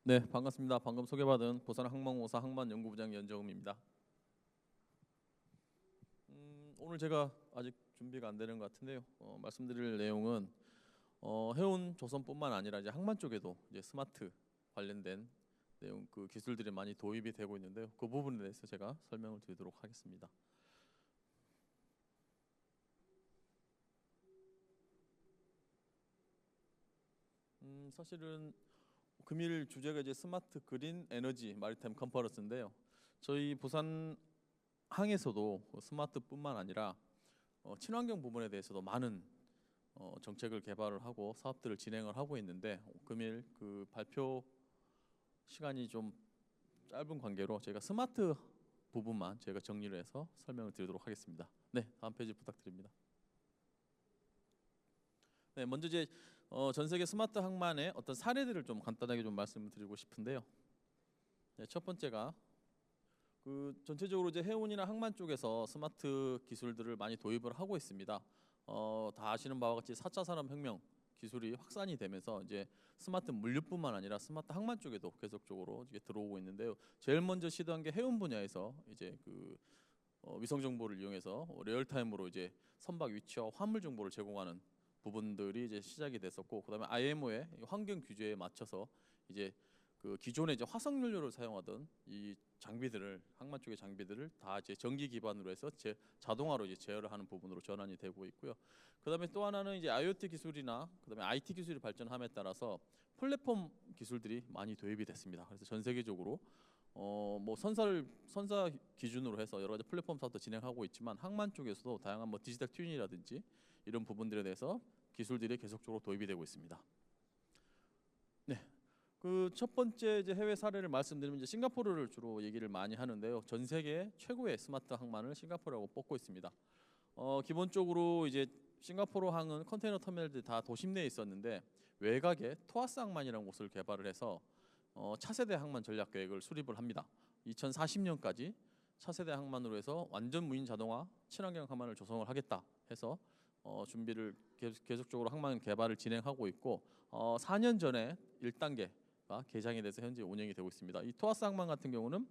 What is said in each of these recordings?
네, 반갑습니다. 방금 소개받은 부산항공우사 항만연구부장 연정음입니다. 오늘 제가 아직 준비가 안 되는 것 같은데요. 말씀드릴 내용은 해운 조선뿐만 아니라 이제 항만 쪽에도 이제 스마트 관련된 내용 그 기술들이 많이 도입이 되고 있는데요. 그 부분에 대해서 제가 설명을 드리도록 하겠습니다. 사실은 금일 주제가 이제 스마트 그린 에너지 마리타임 컨퍼런스인데요. 저희 부산 항에서도 스마트뿐만 아니라 친환경 부분에 대해서도 많은 정책을 개발을 하고 사업들을 진행을 하고 있는데 금일 그 발표 시간이 좀 짧은 관계로 제가 스마트 부분만 제가 정리를 해서 설명을 드리도록 하겠습니다. 네, 다음 페이지 부탁드립니다. 네, 먼저 이제 전 세계 스마트 항만의 어떤 사례들을 좀 간단하게 좀 말씀을 드리고 싶은데요. 네, 첫 번째가 그 전체적으로 이제 해운이나 항만 쪽에서 스마트 기술들을 많이 도입을 하고 있습니다. 다 아시는 바와 같이 4차 산업혁명 기술이 확산이 되면서 이제 스마트 물류뿐만 아니라 스마트 항만 쪽에도 계속적으로 이제 들어오고 있는데요. 제일 먼저 시도한 게 해운 분야에서 이제 그 위성 정보를 이용해서 리얼타임으로 이제 선박 위치와 화물 정보를 제공하는 부분들이 이제 시작이 됐었고, 그다음에 IMO의 환경 규제에 맞춰서 이제 그 기존에 이제 화석 연료를 사용하던 이 장비들을 항만 쪽의 장비들을 다 이제 전기 기반으로 해서 자동화로 이제 제어를 하는 부분으로 전환이 되고 있고요. 그다음에 또 하나는 이제 IoT 기술이나 그다음에 IT 기술이 발전함에 따라서 플랫폼 기술들이 많이 도입이 됐습니다. 그래서 전 세계적으로 뭐 선사 기준으로 해서 여러 가지 플랫폼 사업도 진행하고 있지만 항만 쪽에서도 다양한 뭐 디지털 트윈이라든지 이런 부분들에 대해서 기술들이 계속적으로 도입이 되고 있습니다. 네. 그 첫 번째 이제 해외 사례를 말씀드리면 이제 싱가포르를 주로 얘기를 많이 하는데요. 전 세계 최고의 스마트 항만을 싱가포르라고 뽑고 있습니다. 기본적으로 이제 싱가포르 항은 컨테이너 터미널들이 다 도심 내에 있었는데 외곽에 토아스 항만이라는 곳을 개발을 해서 차세대 항만 전략 계획을 수립을 합니다. 2040년까지 차세대 항만으로 해서 완전 무인 자동화 친환경 항만을 조성을 하겠다 해서 준비를 계속적으로 항만 개발을 진행하고 있고 4년 전에 1단계가 개장이 돼서 현재 운영이 되고 있습니다. 이 토아스 항만 같은 경우는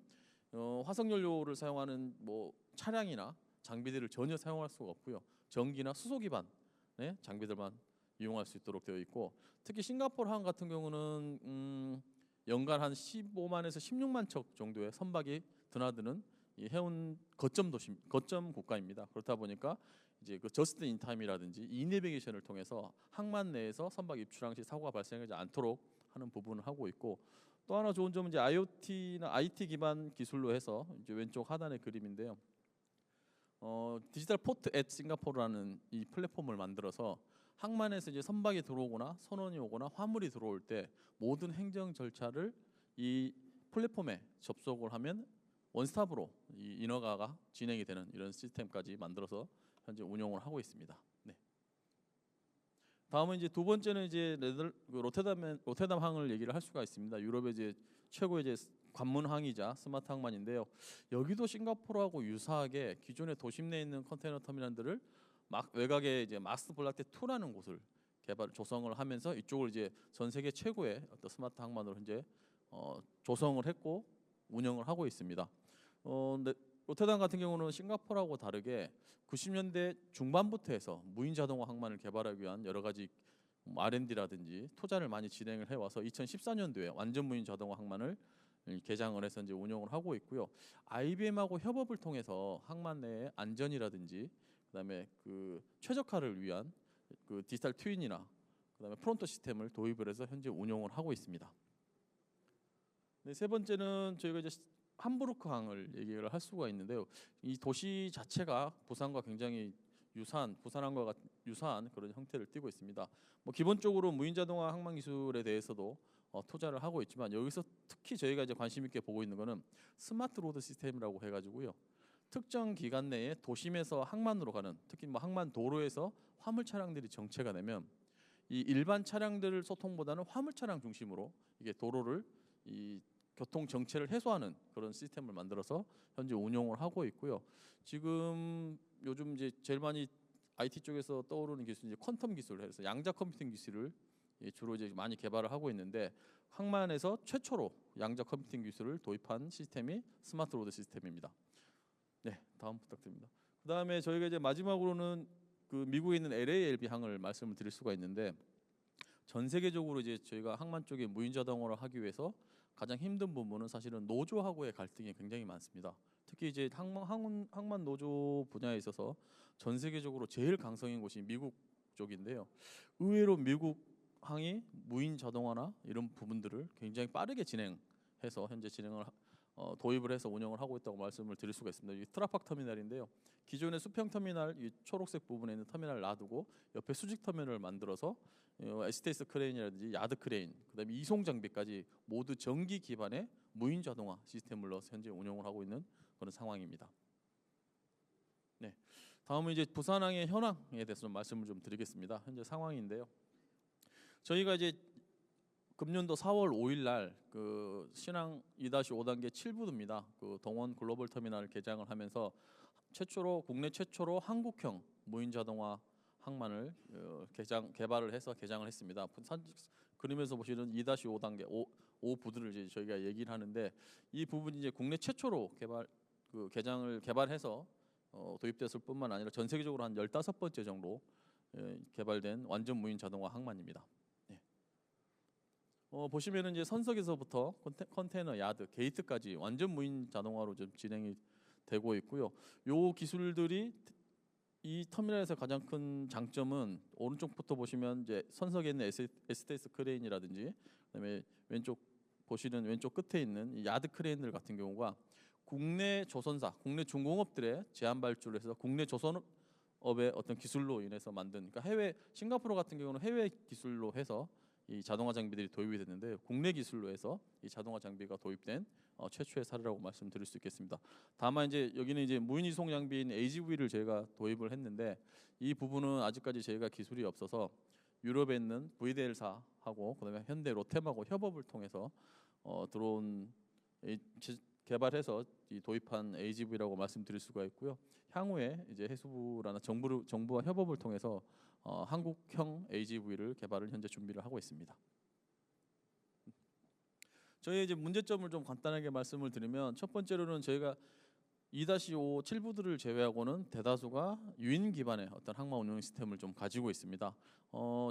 화석 연료를 사용하는 뭐 차량이나 장비들을 전혀 사용할 수가 없고요. 전기나 수소 기반의 장비들만 이용할 수 있도록 되어 있고, 특히 싱가포르 항 같은 경우는 연간 한 15만에서 16만 척 정도의 선박이 드나드는 이 해운 거점 국가입니다. 그렇다 보니까 이제 그 저스트 인 타임이라든지 이내비게이션을 통해서 항만 내에서 선박 입출항 시 사고가 발생하지 않도록 하는 부분을 하고 있고, 또 하나 좋은 점은 이제 IoT나 IT 기반 기술로 해서 이제 왼쪽 하단의 그림인데요. 디지털 포트 앳 싱가포르라는 이 플랫폼을 만들어서 항만에서 이제 선박이 들어오거나 선원이 오거나 화물이 들어올 때 모든 행정 절차를 이 플랫폼에 접속을 하면 원스톱으로 이 인허가가 진행이 되는 이런 시스템까지 만들어서 현재 운영을 하고 있습니다. 네. 다음은 이제 두 번째는 이제 로테담 항을 얘기를 할 수가 있습니다. 유럽의 이제 최고의 이제 관문항이자 스마트 항만인데요. 여기도 싱가포르하고 유사하게 기존의 도심 내에 있는 컨테이너 터미널들을 막 외곽에 이제 마스 블라테 2라는 곳을 조성을 하면서 이쪽을 이제 전 세계 최고의 어떤 스마트 항만으로 현재 조성을 했고 운영을 하고 있습니다. 근데 로테담 같은 경우는 싱가포르하고 다르게 90년대 중반부터 해서 무인 자동화 항만을 개발하기 위한 여러 가지 R&D라든지 투자를 많이 진행을 해와서 2014년도에 완전 무인 자동화 항만을 개장을 해서 이제 운영을 하고 있고요. IBM하고 협업을 통해서 항만 내의 안전이라든지 그다음에 그 최적화를 위한 그 디지털 트윈이나 그다음에 프론토 시스템을 도입을 해서 현재 운영을 하고 있습니다. 네, 세 번째는 저희가 이제 함부르크 항을 얘기를 할 수가 있는데요. 이 도시 자체가 부산과 굉장히 부산항과 유사한 그런 형태를 띠고 있습니다. 뭐 기본적으로 무인 자동화 항만 기술에 대해서도 투자를 하고 있지만 여기서 특히 저희가 이제 관심 있게 보고 있는 거는 스마트 로드 시스템이라고 해가지고요. 특정 기간 내에 도심에서 항만으로 가는, 특히 뭐 항만 도로에서 화물 차량들이 정체가 되면 이 일반 차량들 소통보다는 화물 차량 중심으로 이게 도로를 이 교통 정체를 해소하는 그런 시스템을 만들어서 현재 운용을 하고 있고요. 지금 요즘 이제 제일 많이 IT 쪽에서 떠오르는 기술이 이제 퀀텀 기술을 해서 양자 컴퓨팅 기술을 주로 이제 많이 개발을 하고 있는데 항만에서 최초로 양자 컴퓨팅 기술을 도입한 시스템이 스마트 로드 시스템입니다. 네, 다음 부탁드립니다. 그다음에 저희가 이제 마지막으로는 그 미국에 있는 LALB 항을 말씀을 드릴 수가 있는데, 전 세계적으로 이제 저희가 항만 쪽에 무인 자동화를 하기 위해서 가장 힘든 부분은 사실은 노조하고의 갈등이 굉장히 많습니다. 특히 이제 항만 노조 분야에 있어서 전 세계적으로 제일 강성인 곳이 미국 쪽인데요. 의외로 미국 항이 무인 자동화나 이런 부분들을 굉장히 빠르게 진행해서 현재 도입을 해서 운영을 하고 있다고 말씀을 드릴 수가 있습니다. 이 트라팍 터미널인데요. 기존의 수평 터미널, 이 초록색 부분에 있는 터미널을 놔두고 옆에 수직 터미널을 만들어서 에스테이스 크레인이라든지 야드 크레인, 그다음에 이송 장비까지 모두 전기 기반의 무인 자동화 시스템을 넣어서 현재 운영을 하고 있는 그런 상황입니다. 네, 다음은 이제 부산항의 현황에 대해서 좀 말씀을 좀 드리겠습니다. 현재 상황인데요. 저희가 이제 금년도 4월 5일 날그 신항 2-5단계 7부도입니다. 그 동원 글로벌 터미널을 개장을 하면서 국내 최초로 한국형 무인 자동화 항만을 개발을 해서 개장을 했습니다. 그림에서 보시는 2-5단계 5부들을 이제 저희가 얘기를 하는데, 이 부분이 이제 국내 최초로 개발해서 도입됐을 뿐만 아니라 전 세계적으로 한 15번째 정도 개발된 완전 무인 자동화 항만입니다. 네. 보시면은 이제 선석에서부터 컨테이너 야드, 게이트까지 완전 무인 자동화로 좀 진행이 되고 있고요. 요 기술들이 이 터미널에서 가장 큰 장점은 오른쪽부터 보시면 이제 선석에 있는 에스테이스 크레인이라든지, 그다음에 왼쪽 끝에 있는 이 야드 크레인들 같은 경우가 국내 조선사, 국내 중공업들의 제한 발주를 해서 국내 조선업의 어떤 기술로 인해서 만든, 그러니까 해외 싱가포르 같은 경우는 해외 기술로 해서 이 자동화 장비들이 도입이 됐는데, 국내 기술로 해서 이 자동화 장비가 도입된 최초의 사례라고 말씀드릴 수 있겠습니다. 다만 이제 여기는 이제 무인 이송 장비인 AGV를 저희가 도입을 했는데, 이 부분은 아직까지 저희가 기술이 없어서 유럽에 있는 VDL사하고 그다음에 현대 로템하고 협업을 통해서 개발해서 도입한 AGV라고 말씀드릴 수가 있고요. 향후에 이제 해수부라나 정부와 협업을 통해서 한국형 AGV를 개발을 현재 준비를 하고 있습니다. 저희 이제 문제점을 좀 간단하게 말씀을 드리면, 첫 번째로는 저희가 2-5 7부들을 제외하고는 대다수가 유인 기반의 어떤 항만 운영 시스템을 좀 가지고 있습니다.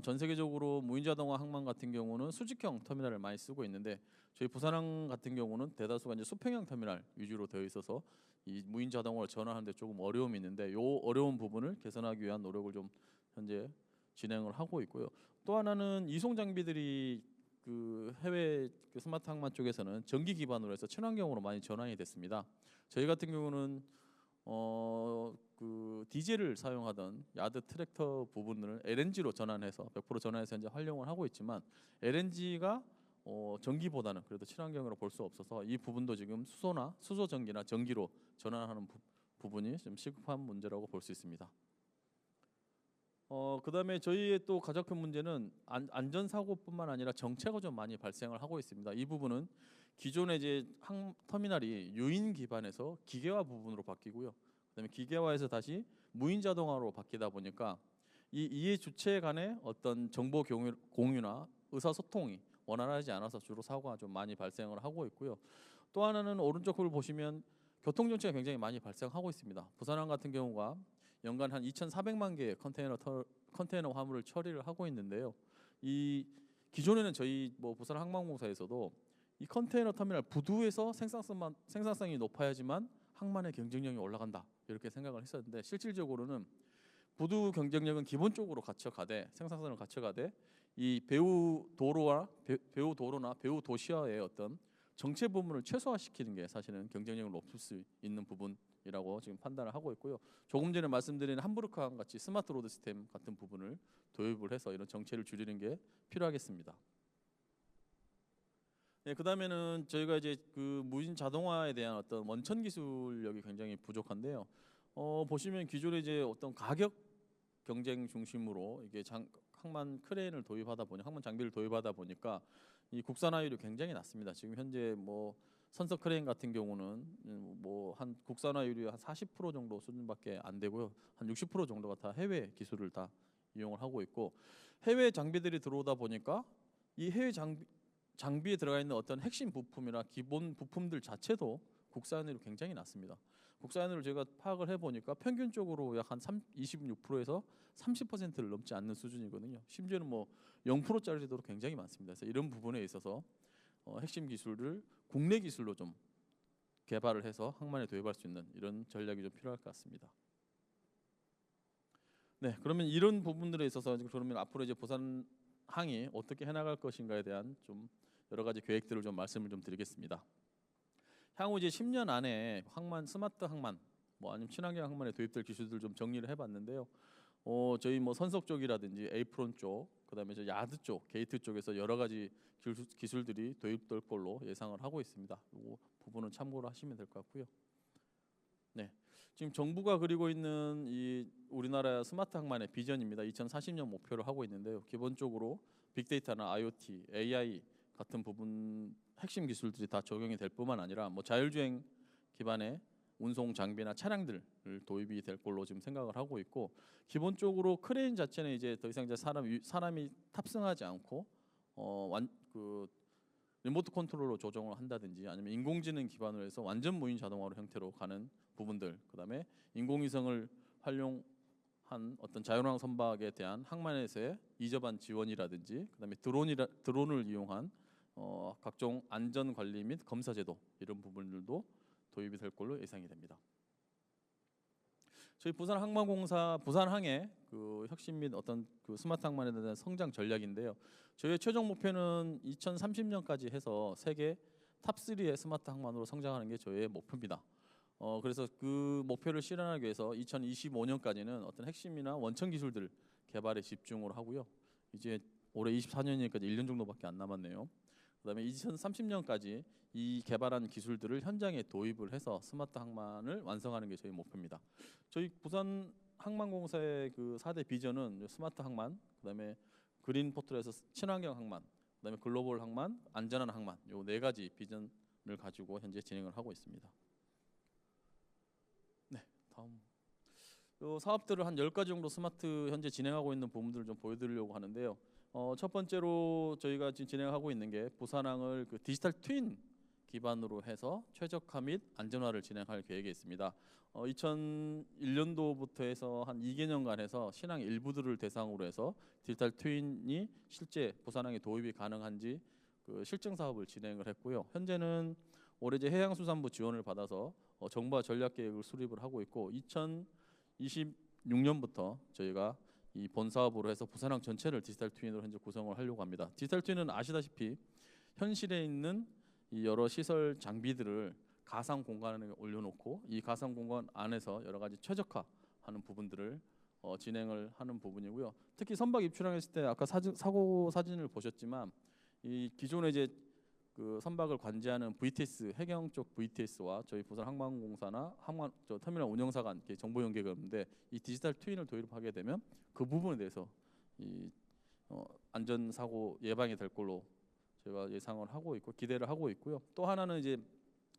전 세계적으로 무인 자동화 항만 같은 경우는 수직형 터미널을 많이 쓰고 있는데, 저희 부산항 같은 경우는 대다수가 이제 수평형 터미널 위주로 되어 있어서 이 무인 자동화를 전환하는데 조금 어려움이 있는데, 이 어려운 부분을 개선하기 위한 노력을 좀 현재 진행을 하고 있고요. 또 하나는 이송 장비들이 그 해외 스마트 항만 쪽에서는 전기 기반으로 해서 친환경으로 많이 전환이 됐습니다. 저희 같은 경우는 그 디젤을 사용하던 야드 트랙터 부분을 LNG로 전환해서 100% 전환해서 현재 활용을 하고 있지만, LNG가 전기보다는 그래도 친환경으로 볼 수 없어서 이 부분도 지금 수소 전기나 전기로 전환하는 부분이 좀 시급한 문제라고 볼 수 있습니다. 그다음에 저희의 또 가장 큰 문제는 안전사고뿐만 아니라 정체가 좀 많이 발생을 하고 있습니다. 이 부분은 기존의 이제 터미널이 유인 기반에서 기계화 부분으로 바뀌고요. 그다음에 기계화에서 다시 무인 자동화로 바뀌다 보니까 이 이해 주체 간의 어떤 정보 공유나 의사소통이 원활하지 않아서 주로 사고가 좀 많이 발생을 하고 있고요. 또 하나는 오른쪽을 보시면 교통정체가 굉장히 많이 발생하고 있습니다. 부산항 같은 경우가 연간 한 2,400만 개의 컨테이너 화물을 처리를 하고 있는데요. 이 기존에는 저희 부산항만공사에서도 이 컨테이너 터미널 부두에서 생산성이 높아야지만 항만의 경쟁력이 올라간다, 이렇게 생각을 했었는데, 실질적으로는 부두 경쟁력은 기본적으로 갖춰가되, 생산성을 갖춰가되, 이 배후 도로나 배후 도시화의 어떤 정체 부분을 최소화시키는 게 사실은 경쟁력을 높일 수 있는 부분이라고 지금 판단을 하고 있고요. 조금 전에 말씀드린 함부르크항 같이 스마트 로드 시스템 같은 부분을 도입을 해서 이런 정체를 줄이는 게 필요하겠습니다. 네, 그다음에는 저희가 이제 그 무인 자동화에 대한 어떤 원천 기술력이 굉장히 부족한데요. 보시면 기존에 이제 어떤 가격 경쟁 중심으로 이게 항만 크레인을 도입하다 보니, 항만 장비를 도입하다 보니까 이 국산화율이 굉장히 낮습니다. 지금 현재 선석 크레인 같은 경우는 한 국산화율이 한 40% 정도 수준밖에 안 되고요. 한 60% 정도가 다 해외 기술을 다 이용을 하고 있고, 해외 장비들이 들어오다 보니까 이 해외 장비 장비에 들어가 있는 어떤 핵심 부품이나 기본 부품들 자체도 국산으로 굉장히 낮습니다. 국산으로 제가 파악을 해보니까 평균적으로 약 한 26%에서 30%를 넘지 않는 수준이거든요. 심지어는 뭐 0%짜리도 굉장히 많습니다. 그래서 이런 부분에 있어서 핵심 기술을 국내 기술로 좀 개발을 해서 항만에 도입할 수 있는 이런 전략이 좀 필요할 것 같습니다. 네, 그러면 이런 부분들에 있어서 그러면 앞으로 이제 부산항이 어떻게 해나갈 것인가에 대한 좀 여러 가지 계획들을 좀 말씀을 좀 드리겠습니다. 향후 이제 10년 안에 항만, 스마트 항만, 뭐 아니면 친환경 항만에 도입될 기술들 좀 정리를 해봤는데요. 저희 뭐 선석 쪽이라든지 에이프론 쪽, 그다음에 저 야드 쪽, 게이트 쪽에서 여러 가지 기술들이 도입될 걸로 예상을 하고 있습니다. 이 부분은 참고로 하시면 될 것 같고요. 네, 지금 정부가 그리고 있는 이 우리나라 스마트 항만의 비전입니다. 2040년 목표를 하고 있는데요. 기본적으로 빅데이터나 IoT, AI 같은 부분 핵심 기술들이 다 적용이 될 뿐만 아니라 뭐 자율주행 기반의 운송 장비나 차량들을 도입이 될 걸로 지금 생각을 하고 있고, 기본적으로 크레인 자체는 이제 더 이상 이제 사람이 탑승하지 않고 그 리모트 컨트롤로 조정을 한다든지 아니면 인공지능 기반으로 해서 완전 무인 자동화로 형태로 가는 부분들, 그다음에 인공위성을 활용한 어떤 자율항 선박에 대한 항만에서의 이접한 지원이라든지, 그다음에 드론을 이용한 각종 안전 관리 및 검사 제도, 이런 부분들도 도입이 될 걸로 예상이 됩니다. 저희 부산항만공사 부산항의 그 혁신 및 어떤 그 스마트 항만에 대한 성장 전략인데요. 저희의 최종 목표는 2030년까지 해서 세계 탑3의 스마트 항만으로 성장하는 게 저희의 목표입니다. 그래서 그 목표를 실현하기 위해서 2025년까지는 어떤 핵심이나 원천 기술들 개발에 집중을 하고요. 이제 올해 24년이니까 1년 정도밖에 안 남았네요. 그다음에 2030년까지 이 개발한 기술들을 현장에 도입을 해서 스마트 항만을 완성하는 게 저희 목표입니다. 저희 부산 항만공사의 그 4대 비전은 스마트 항만, 그다음에 그린 포털에서 친환경 항만, 그다음에 글로벌 항만, 안전한 항만, 요 네 가지 비전을 가지고 현재 진행을 하고 있습니다. 네, 다음. 요 사업들을 한 10가지 정도 스마트 현재 진행하고 있는 부분들을 좀 보여드리려고 하는데요. 첫 번째로 저희가 지금 진행하고 있는 게 부산항을 그 디지털 트윈 기반으로 해서 최적화 및 안전화를 진행할 계획이 있습니다. 2001년도부터 해서 한 2개년간 해서 신항 일부들을 대상으로 해서 디지털 트윈이 실제 부산항에 도입이 가능한지 그 실증 사업을 진행을 했고요. 현재는 올해 이제 해양수산부 지원을 받아서 정부와 전략 계획을 수립을 하고 있고, 2026년부터 저희가 이 본 사업으로 해서 부산항 전체를 디지털 트윈으로 현재 구성을 하려고 합니다. 디지털 트윈은 아시다시피 현실에 있는 이 여러 시설 장비들을 가상 공간에 올려놓고 이 가상 공간 안에서 여러 가지 최적화하는 부분들을 진행을 하는 부분이고요. 특히 선박 입출항했을 때 아까 사고 사진을 보셨지만 이 기존에 이제 그 선박을 관제하는 VTS 해경 쪽 VTS와 저희 부산 항만공사나 터미널 운영사가 함께 정보 연계가 있는데, 이 디지털 트윈을 도입하게 되면 그 부분에 대해서 이 안전 사고 예방이 될 걸로 제가 예상을 하고 있고 기대를 하고 있고요. 또 하나는 이제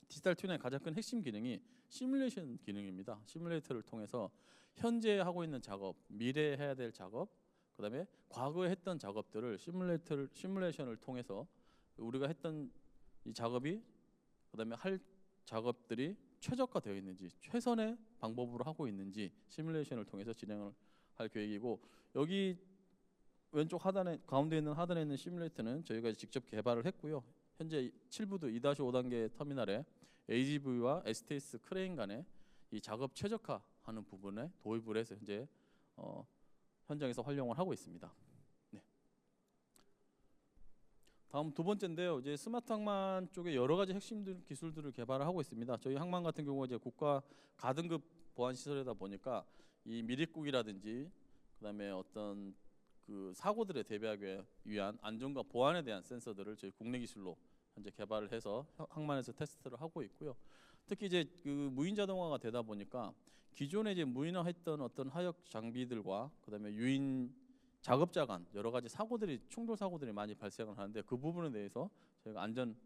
디지털 트윈의 가장 큰 핵심 기능이 시뮬레이션 기능입니다. 시뮬레이터를 통해서 현재 하고 있는 작업, 미래에 해야 될 작업, 그다음에 과거에 했던 작업들을 시뮬레이션을 통해서 우리가 했던 이 작업이 그다음에 할 작업들이 최적화되어 있는지, 최선의 방법으로 하고 있는지 시뮬레이션을 통해서 진행을 할 계획이고, 여기 왼쪽 하단에 가운데 있는 하단에 있는 시뮬레이터는 저희가 직접 개발을 했고요. 현재 7부도 2-5단계 터미널에 AGV와 STS 크레인 간의 이 작업 최적화하는 부분에 도입을 해서 현재 현장에서 활용을 하고 있습니다. 네. 다음 두 번째인데요. 이제 스마트 항만 쪽에 여러 가지 핵심 기술들을 개발을 하고 있습니다. 저희 항만 같은 경우 이제 국가 가등급 보안 시설이다 보니까 이 미립국이라든지 그다음에 어떤 그 사고들에 대비하기 위한 안전과 보안에 대한 센서들을 저희 국내 기술로 현재 개발을 해서 항만에서 테스트를 하고 있고요. 특히 이제 그 무인 자동화가 되다 보니까 기존에 이제 무인화했던 어떤 하역 장비들과 그다음에 유인 작업자 간 여러 가지 사고들이 충돌 사고들이 많이 발생을 하는데, 그 부분에 대해서 저희가 안전한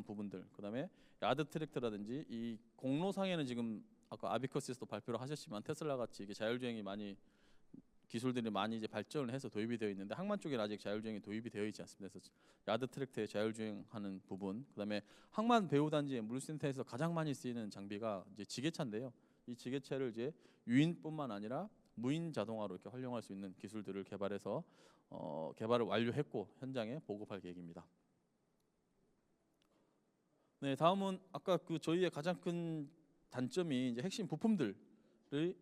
부분들, 그다음에 야드 트랙터라든지 이 공로상에는 지금 아까 아비커스에서도 발표를 하셨지만 테슬라 같이 이게 자율주행이 많이 기술들이 많이 이제 발전을 해서 도입이 되어 있는데 항만 쪽에는 아직 자율주행이 도입이 되어 있지 않습니다. 그래서 야드 트랙터의 자율주행하는 부분, 그다음에 항만 배후단지의 물센터에서 가장 많이 쓰이는 장비가 이제 지게차인데요. 이 지게차를 이제 유인뿐만 아니라 무인 자동화로 이렇게 활용할 수 있는 기술들을 개발해서 개발을 완료했고 현장에 보급할 계획입니다. 네, 다음은 아까 그 저희의 가장 큰 단점이 이제 핵심 부품들이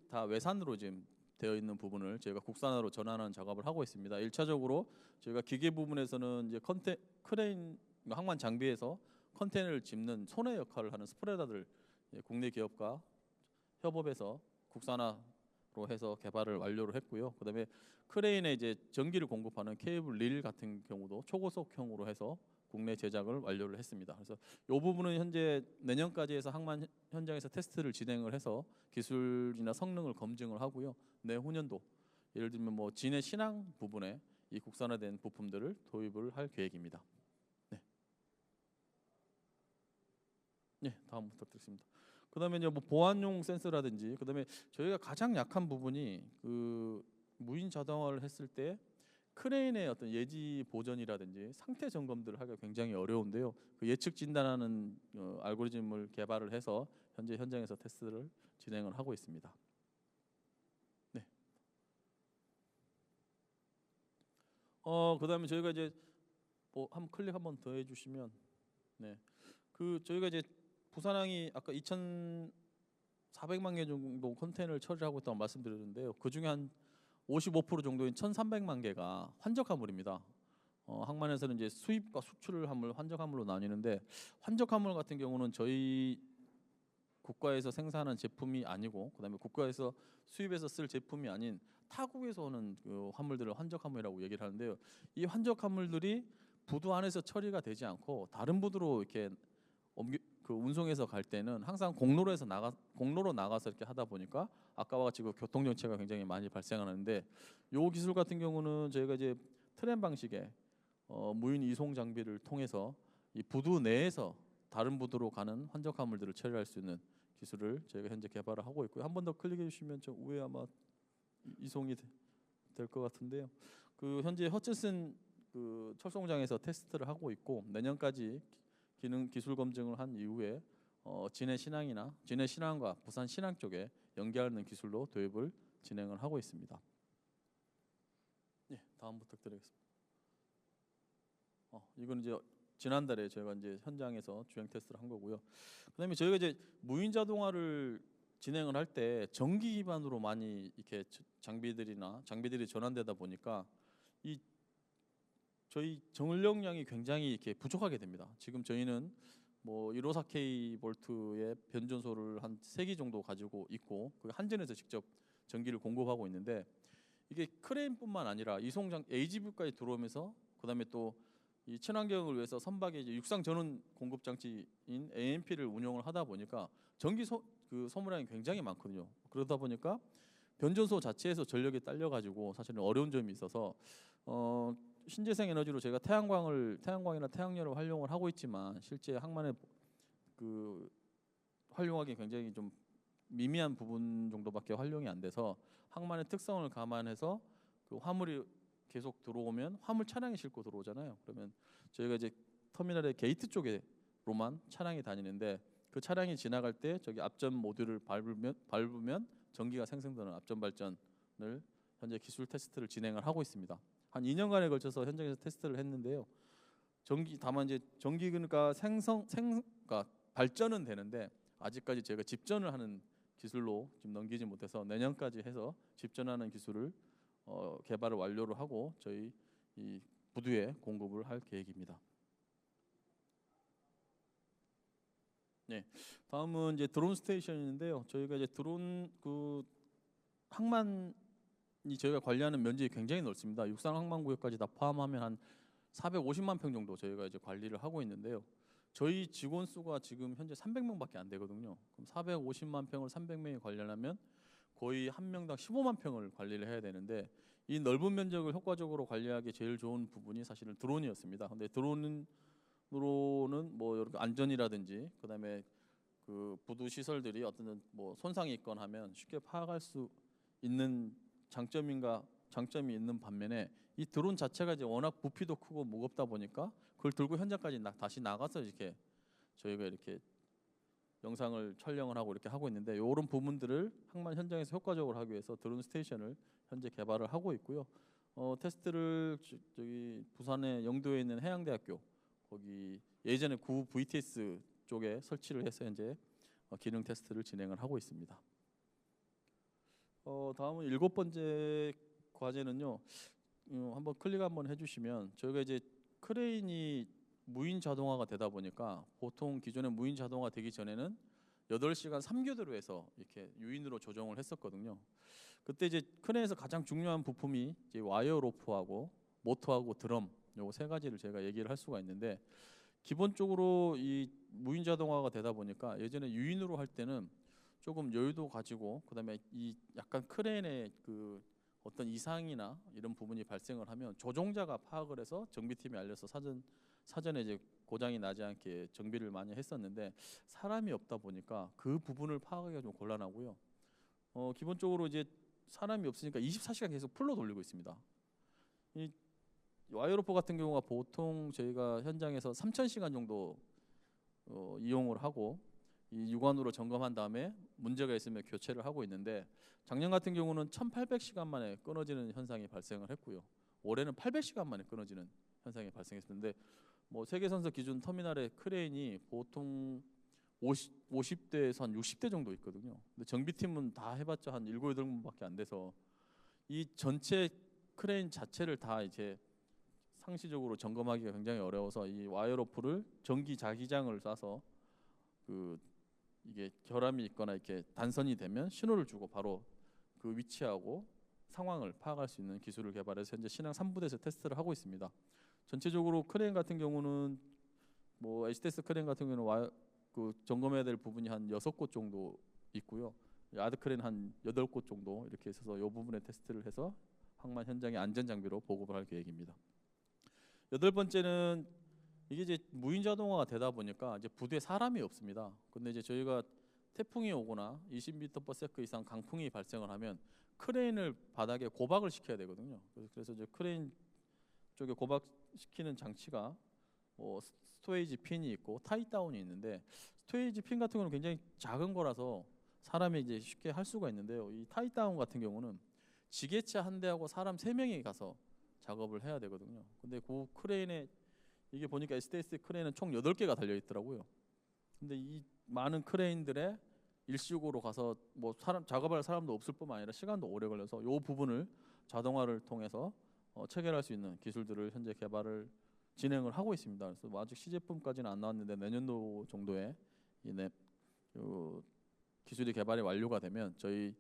다 외산으로 지금 되어 있는 부분을 저희가 국산화로 전환하는 작업을 하고 있습니다. 1차적으로 저희가 기계 부분에서는 이제 크레인 항만 장비에서 컨테이너를 짚는 손의 역할을 하는 스프레더들 국내 기업과 협업해서 국산화로 해서 개발을 완료를 했고요. 그다음에 크레인에 이제 전기를 공급하는 케이블 릴 같은 경우도 초고속형으로 해서 국내 제작을 완료를 했습니다. 그래서 이 부분은 현재 내년까지 해서 항만 현장에서 테스트를 진행을 해서 기술이나 성능을 검증을 하고요. 내후년도 예를 들면 뭐 진해 신항 부분에 이 국산화된 부품들을 도입을 할 계획입니다. 네, 네, 다음 부탁드리겠습니다. 그다음에 이제 뭐 보안용 센서라든지 그다음에 저희가 가장 약한 부분이 그 무인 자동화를 했을 때 크레인의 어떤 예지 보전이라든지 상태 점검들을 하기가 굉장히 어려운데요. 그 예측 진단하는 알고리즘을 개발을 해서 현재 현장에서 테스트를 진행을 하고 있습니다. 네. 그다음에 저희가 이제 뭐 한 클릭 한번 더 해주시면, 네. 그 저희가 이제 부산항이 아까 2,400만 개 정도 컨테이너를 처리하고 있다고 말씀드렸는데요. 그 중에 한 55% 정도인 1,300만 개가 환적 화물입니다. 항만에서는 이제 수입과 수출 화물, 환적 화물로 나뉘는데 환적 화물 같은 경우는 저희 국가에서 생산한 제품이 아니고 그다음에 국가에서 수입해서 쓸 제품이 아닌 타국에서 오는 그 화물들을 환적 화물이라고 얘기를 하는데요. 이 환적 화물들이 부두 안에서 처리가 되지 않고 다른 부두로 이렇게 그 운송해서 갈 때는 항상 공로로 나가서 이렇게 하다 보니까 아까와 같이 그 교통 정체가 굉장히 많이 발생하는데 요 기술 같은 경우는 저희가 이제 트램 방식의 무인 이송 장비를 통해서 이 부두 내에서 다른 부두로 가는 환적 화물들을 처리할 수 있는 기술을 저희가 현재 개발을 하고 있고요. 한 번 더 클릭해 주시면 저 위에 아마 이송이 될 것 같은데요. 그 현재 허츠슨 그 철송장에서 테스트를 하고 있고 내년까지 기능 기술 검증을 한 이후에 진해 신항과 부산 신항 쪽에 연계하는 기술로 도입을 진행을 하고 있습니다. 예, 다음 부탁드리겠습니다. 이건 이제 지난달에 저희가 이제 현장에서 주행 테스트를 한 거고요. 그다음에 저희가 이제 무인 자동화를 진행을 할 때 전기 기반으로 많이 이렇게 장비들이 전환되다 보니까 이 저희 전력량이 굉장히 이렇게 부족하게 됩니다. 지금 저희는 뭐 154K 볼트의 변전소를 한 3기 정도 가지고 있고 그 한전에서 직접 전기를 공급하고 있는데 이게 크레인뿐만 아니라 이송장 AGV까지 들어오면서 그다음에 또 이 친환경을 위해서 선박의 이제 육상 전원 공급 장치인 AMP를 운영을 하다 보니까 그 소모량이 굉장히 많거든요. 그러다 보니까 변전소 자체에서 전력이 딸려 가지고 사실은 어려운 점이 있어서 신재생 에너지로 제가 태양광이나 태양열을 활용을 하고 있지만 실제 항만에 그 활용하기 굉장히 좀 미미한 부분 정도밖에 활용이 안 돼서 항만의 특성을 감안해서 그 화물이 계속 들어오면 화물 차량이 싣고 들어오잖아요. 그러면 저희가 이제 터미널의 게이트 쪽에로만 차량이 다니는데 그 차량이 지나갈 때 저기 앞전 모듈을 밟으면 전기가 생성되는 앞전 발전을 현재 기술 테스트를 진행을 하고 있습니다. 한 2년간에 걸쳐서 현장에서 테스트를 했는데요. 다만 이제 전기가 그러니까 발전은 되는데 아직까지 저희가 집전을 하는 기술로 지금 넘기지 못해서 내년까지 해서 집전하는 기술을 개발을 완료를 하고 저희 이 부두에 공급을 할 계획입니다. 네, 다음은 이제 드론 스테이션인데요. 저희가 이제 드론 그 항만이 저희가 관리하는 면적이 굉장히 넓습니다. 육상 항만구역까지 다 포함하면 한 450만 평 정도 저희가 이제 관리를 하고 있는데요. 저희 직원 수가 지금 현재 300명밖에 안 되거든요. 그럼 450만 평을 300명이 관리하려면 거의 한 명당 15만 평을 관리를 해야 되는데 이 넓은 면적을 효과적으로 관리하기 제일 좋은 부분이 사실은 드론이었습니다. 근데 드론으로는 뭐 이렇게 안전이라든지 그다음에 그 부두 시설들이 어떤 뭐 손상이 있거나 하면 쉽게 파악할 수 있는 장점이 있는 반면에 이 드론 자체가 이제 워낙 부피도 크고 무겁다 보니까 그걸 들고 현장까지 다시 나가서 이렇게 저희가 이렇게 영상을 촬영을 하고 이렇게 하고 있는데 이런 부분들을 항만 현장에서 효과적으로 하기 위해서 드론 스테이션을 현재 개발을 하고 있고요. 테스트를 저기 부산의 영도에 있는 해양대학교 거기 예전에 구 VTS 쪽에 설치를 해서 현재 기능 테스트를 진행을 하고 있습니다. 다음은 7번째 과제는요. 한번 클릭 한번 해주시면 저희가 이제 크레인이 무인 자동화가 되다 보니까 보통 기존에 무인 자동화 되기 전에는 8시간 3교대로 해서 이렇게 유인으로 조정을 했었거든요. 그때 이제 크레인에서 가장 중요한 부품이 이제 와이어 로프하고 모터하고 드럼 요거 세 가지를 제가 얘기를 할 수가 있는데 기본적으로 이 무인 자동화가 되다 보니까 예전에 유인으로 할 때는 조금 여유도 가지고 그다음에 이 약간 크레인의 그 어떤 이상이나 이런 부분이 발생을 하면 조종자가 파악을 해서 정비팀에 알려서 사전에 이제 고장이 나지 않게 정비를 많이 했었는데 사람이 없다 보니까 그 부분을 파악하기가 좀 곤란하고요. 기본적으로 이제 사람이 없으니까 24시간 계속 풀로 돌리고 있습니다. 이 와이어로프 같은 경우가 보통 저희가 현장에서 3,000시간 정도 이용을 하고 이 육안으로 점검한 다음에 문제가 있으면 교체를 하고 있는데 작년 같은 경우는 1,800시간 만에 끊어지는 현상이 발생을 했고요. 올해는 800시간 만에 끊어지는 현상이 발생했는데 뭐 세계 선서 기준 터미널의 크레인이 보통 50대에서 한 60대 정도 있거든요. 근데 정비팀은 다 해봤자 한 7, 8분밖에 안 돼서 이 전체 크레인 자체를 다 이제 상시적으로 점검하기가 굉장히 어려워서 이 와이어로프를 전기 자기장을 쏴서 그 이게 결함이 있거나 이렇게 단선이 되면 신호를 주고 바로 그 위치하고 상황을 파악할 수 있는 기술을 개발해서 현재 신항 3부대에서 테스트를 하고 있습니다. 전체적으로 크레인 같은 경우는 뭐 HTS 크레인 같은 경우는 그 점검해야 될 부분이 한 6곳 정도 있고요. 야드 크레인 한 8곳 정도 이렇게 있어서 이 부분에 테스트를 해서 항만 현장의 안전 장비로 보급을 할 계획입니다. 8번째는 이게 이제 무인 자동화가 되다 보니까 이제 부대에 사람이 없습니다. 근데 이제 저희가 태풍이 오거나 20m/s 이상 강풍이 발생을 하면 크레인을 바닥에 고박을 시켜야 되거든요. 그래서 이제 크레인 쪽에 고박시키는 장치가 뭐 스토레이지 핀이 있고 타이다운이 있는데 스토레이지 핀 같은 경우는 굉장히 작은 거라서 사람이 이제 쉽게 할 수가 있는데요. 이 타이다운 같은 경우는 지게차 한 대하고 사람 3명이 가서 작업을 해야 되거든요. 근데 그 크레인에 이게 보니까 SDS 크레인은 총 8개가 달려 있더라고요. 근데 이 많은 크레인들의 일식으로 가서 뭐 작업할 사람도 없을 뿐만 아니라 시간도 오래 걸려서 이 부분을 자동화를 통해서 체결할 수 있는 기술들을 현재 개발을 진행을 하고 있습니다. 그래서 뭐 아직 시제품까지는 안 나왔는데 내년도 정도에 기술이 개발이 완료가 되면 저희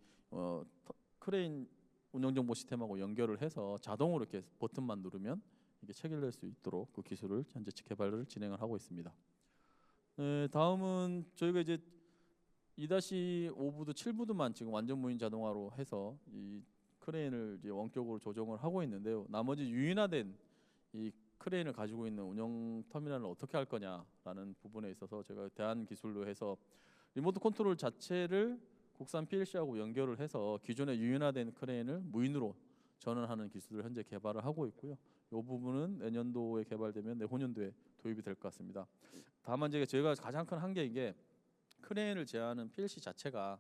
크레인 운영정보 시스템하고 연결을 해서 자동으로 이렇게 버튼만 누르면 이게 체결될 수 있도록 그 기술을 현재 개발을 진행을 하고 있습니다. 네, 다음은 저희가 이제 2-5부도 7부도만 지금 완전 무인 자동화로 해서 이 크레인을 이제 원격으로 조정을 하고 있는데요. 나머지 유인화된 이 크레인을 가지고 있는 운영 터미널을 어떻게 할 거냐라는 부분에 있어서 제가 대한기술로 해서 리모트 컨트롤 자체를 국산 PLC하고 연결을 해서 기존의 유인화된 크레인을 무인으로 전환하는 기술을 현재 개발을 하고 있고요. 이 부분은 내년도에 개발되면 내후년도에 도입이 될 것 같습니다. 다만 저희가 가장 큰 한계인 게 크레인을 제어하는 PLC 자체가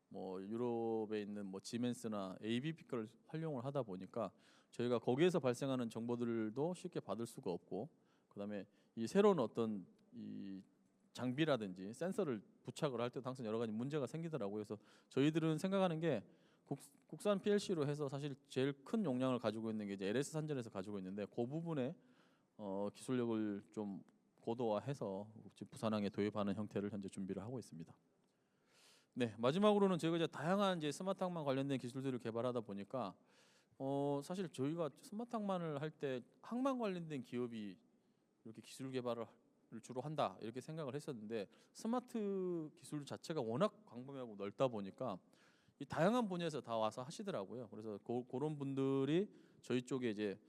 뭐 유럽에 있는 뭐 지멘스나 ABB 걸 활용을 하다 보니까 저희가 거기에서 발생하는 정보들도 쉽게 받을 수가 없고 그다음에 이 새로운 어떤 이 장비라든지 센서를 부착을 할 때도 항상 여러 가지 문제가 생기더라고요. 그래서 저희들은 생각하는 게 국산 PLC로 해서 사실 제일 큰 용량을 가지고 있는 게 이제 LS 산전에서 가지고 있는데 그 부분에 기술력을 좀 고도화해서 부산항에 도입하는 형태를 현재 준비를 하고 있습니다. 네, 마지막으로는 저희가 이제 다양한 이제 스마트 항만 관련된 기술들을 개발하다 보니까 사실 저희가 스마트 항만을 할 때 항만 관련된 기업이 이렇게 기술 개발을 주로 한다 이렇게 생각을 했었는데 스마트 기술 자체가 워낙 광범위하고 넓다 보니까 이 다양한 분야에서 다 와서 하시더라고요. 그래서 그런 분들이 저희 쪽에 이제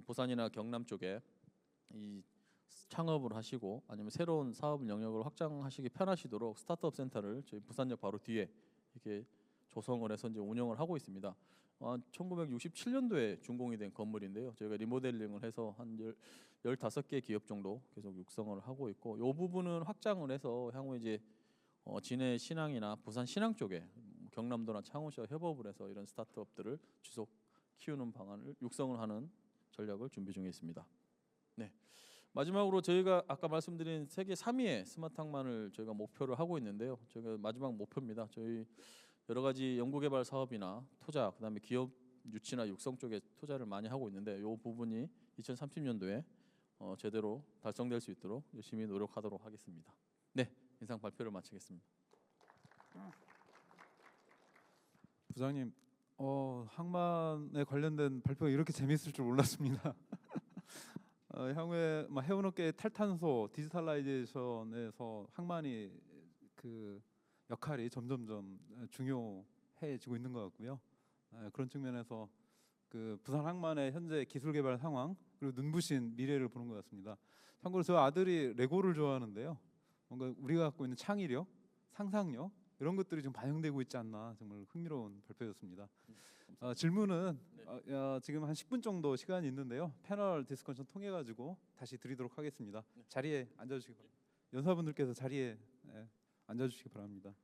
부산이나 경남 쪽에 이 창업을 하시고 아니면 새로운 사업 영역을 확장하시기 편하시도록 스타트업 센터를 저희 부산역 바로 뒤에 이렇게 조성을 해서 이제 운영을 하고 있습니다. 1967년도에 준공이 된 건물인데요. 저희가 리모델링을 해서 한 15개 기업 정도 계속 육성을 하고 있고, 이 부분은 확장을 해서 향후 이제 진해 신항이나 부산 신항 쪽에 경남도나 창원시와 협업을 해서 이런 스타트업들을 지속 키우는 방안을 육성을 하는 전략을 준비 중에 있습니다. 네. 마지막으로 저희가 아까 말씀드린 세계 3위의 스마트 항만을 저희가 목표를 하고 있는데요. 저희가 마지막 목표입니다. 저희 여러 가지 연구개발 사업이나 투자, 그다음에 기업 유치나 육성 쪽에 투자를 많이 하고 있는데, 이 부분이 2030년도에 제대로 달성될 수 있도록 열심히 노력하도록 하겠습니다. 네, 이상 발표를 마치겠습니다. 부장님, 항만에 관련된 발표가 이렇게 재미있을 줄 몰랐습니다. 향후에 해운업계의 탈탄소 디지털라이제이션에서 항만이 그 역할이 점점점 중요해지고 있는 것 같고요. 그런 측면에서 그 부산 항만의 현재 기술 개발 상황, 그리고 눈부신 미래를 보는 것 같습니다. 참고로 저 아들이 레고를 좋아하는데요. 뭔가 우리가 갖고 있는 창의력, 상상력 이런 것들이 좀 반영되고 있지 않나, 정말 흥미로운 발표였습니다. 질문은 지금 한 10분 정도 시간이 있는데요. 패널 디스커션 통해 가지고 다시 드리도록 하겠습니다. 자리에 앉아주시기 바랍니다. 연사분들께서 자리에 앉아주시기 바랍니다.